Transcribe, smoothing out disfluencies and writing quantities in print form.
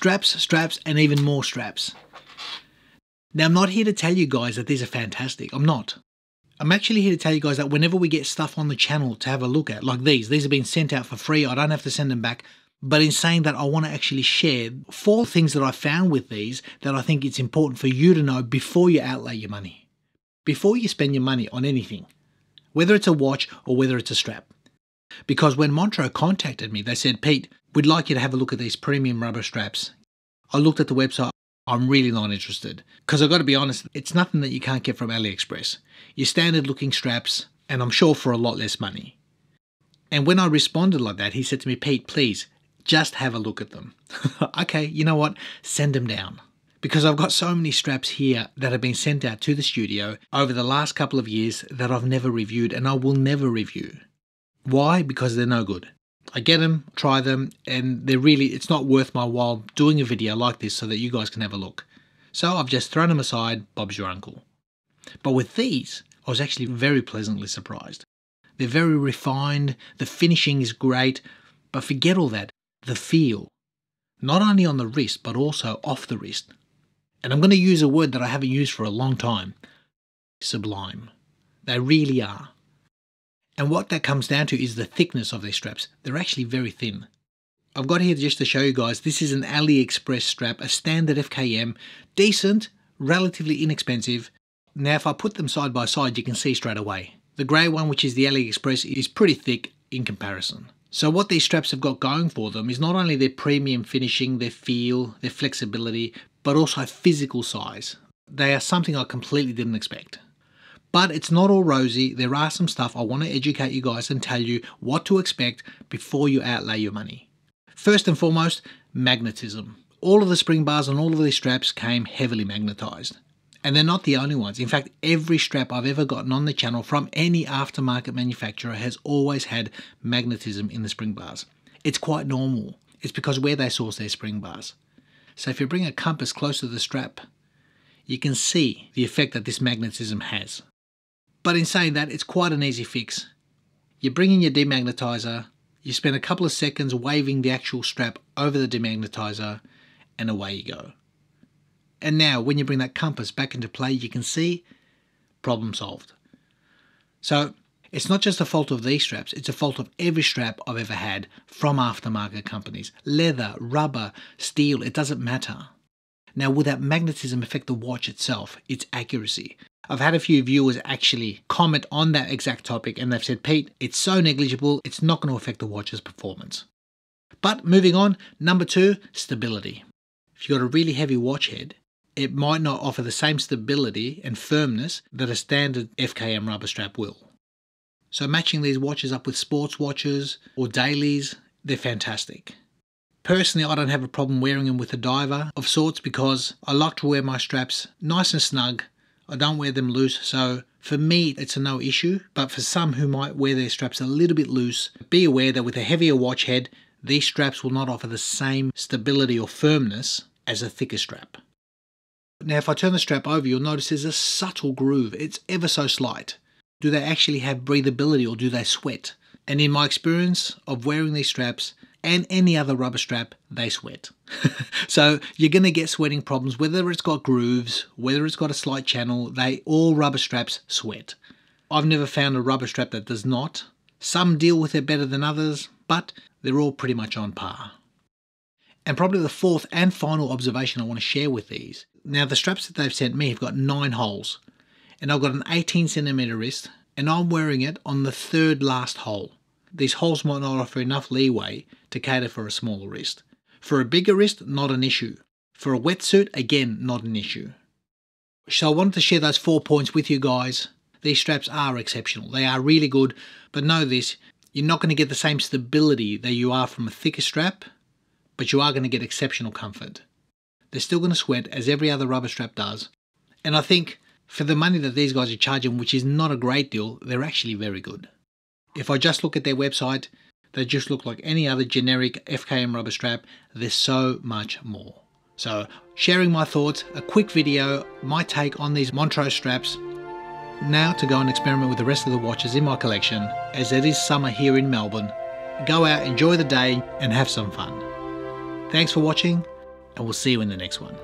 straps, straps, and even more straps. Now, I'm not here to tell you guys that these are fantastic. I'm not. I'm actually here to tell you guys that whenever we get stuff on the channel to have a look at, like these have been sent out for free. I don't have to send them back. But in saying that, I want to actually share 4 things that I found with these that I think it's important for you to know before you outlay your money. Before you spend your money on anything, whether it's a watch or whether it's a strap. Because when Montreux contacted me, they said, Pete, we'd like you to have a look at these premium rubber straps. I looked at the website. I'm really not interested. Because I've got to be honest, it's nothing that you can't get from AliExpress. Your standard looking straps, and I'm sure for a lot less money. And when I responded like that, he said to me, Pete, please, just have a look at them. Okay, you know what? Send them down. Because I've got so many straps here that have been sent out to the studio over the last couple of years that I've never reviewed and I will never review. Why? Because they're no good. I get them, try them, and it's not worth my while doing a video like this so that you guys can have a look. So I've just thrown them aside, Bob's your uncle. But with these, I was actually very pleasantly surprised. They're very refined, the finishing is great, but forget all that, the feel. Not only on the wrist, but also off the wrist. And I'm going to use a word that I haven't used for a long time. Sublime. They really are. And what that comes down to is the thickness of their straps. They're actually very thin. I've got here just to show you guys, this is an AliExpress strap, a standard FKM, decent, relatively inexpensive. Now if I put them side by side, you can see straight away. The grey one, which is the AliExpress, is pretty thick in comparison. So what these straps have got going for them is not only their premium finishing, their feel, their flexibility, but also physical size. They are something I completely didn't expect. But it's not all rosy. There are some stuff I want to educate you guys and tell you what to expect before you outlay your money. First and foremost, magnetism. All of the spring bars on all of these straps came heavily magnetized. And they're not the only ones. In fact, every strap I've ever gotten on the channel from any aftermarket manufacturer has always had magnetism in the spring bars. It's quite normal. It's because where they source their spring bars. So if you bring a compass close to the strap, you can see the effect that this magnetism has. But in saying that, it's quite an easy fix. You bring in your demagnetizer, you spend a couple of seconds waving the actual strap over the demagnetizer, and away you go. And now, when you bring that compass back into play, you can see, problem solved. So, it's not just a fault of these straps, it's a fault of every strap I've ever had from aftermarket companies. Leather, rubber, steel, it doesn't matter. Now, will that magnetism affect the watch itself, its accuracy? I've had a few viewers actually comment on that exact topic and they've said, Pete, it's so negligible, it's not going to affect the watch's performance. But moving on, number 2, stability. If you've got a really heavy watch head, it might not offer the same stability and firmness that a standard FKM rubber strap will. So matching these watches up with sports watches or dailies, they're fantastic. Personally, I don't have a problem wearing them with a diver of sorts because I like to wear my straps nice and snug. I don't wear them loose, so for me it's a no issue, but for some who might wear their straps a little bit loose, be aware that with a heavier watch head, these straps will not offer the same stability or firmness as a thicker strap. Now if I turn the strap over, you'll notice there's a subtle groove. It's ever so slight. Do they actually have breathability or do they sweat? And in my experience of wearing these straps, and any other rubber strap, they sweat. So you're going to get sweating problems, whether it's got grooves, whether it's got a slight channel, all rubber straps sweat. I've never found a rubber strap that does not. Some deal with it better than others, but they're all pretty much on par. And probably the 4th and final observation I want to share with these. Now the straps that they've sent me have got 9 holes, and I've got an 18cm wrist, and I'm wearing it on the 3rd last hole. These holes might not offer enough leeway to cater for a smaller wrist. For a bigger wrist, not an issue. For a wetsuit, again, not an issue. So I wanted to share those 4 points with you guys. These straps are exceptional. They are really good, but know this, you're not going to get the same stability that you are from a thicker strap, but you are going to get exceptional comfort. They're still going to sweat as every other rubber strap does. And I think for the money that these guys are charging, which is not a great deal, they're actually very good. If I just look at their website, they just look like any other generic FKM rubber strap. There's so much more. So sharing my thoughts, a quick video, my take on these Montreux straps. Now to go and experiment with the rest of the watches in my collection, as it is summer here in Melbourne. Go out, enjoy the day and have some fun. Thanks for watching, and we'll see you in the next one.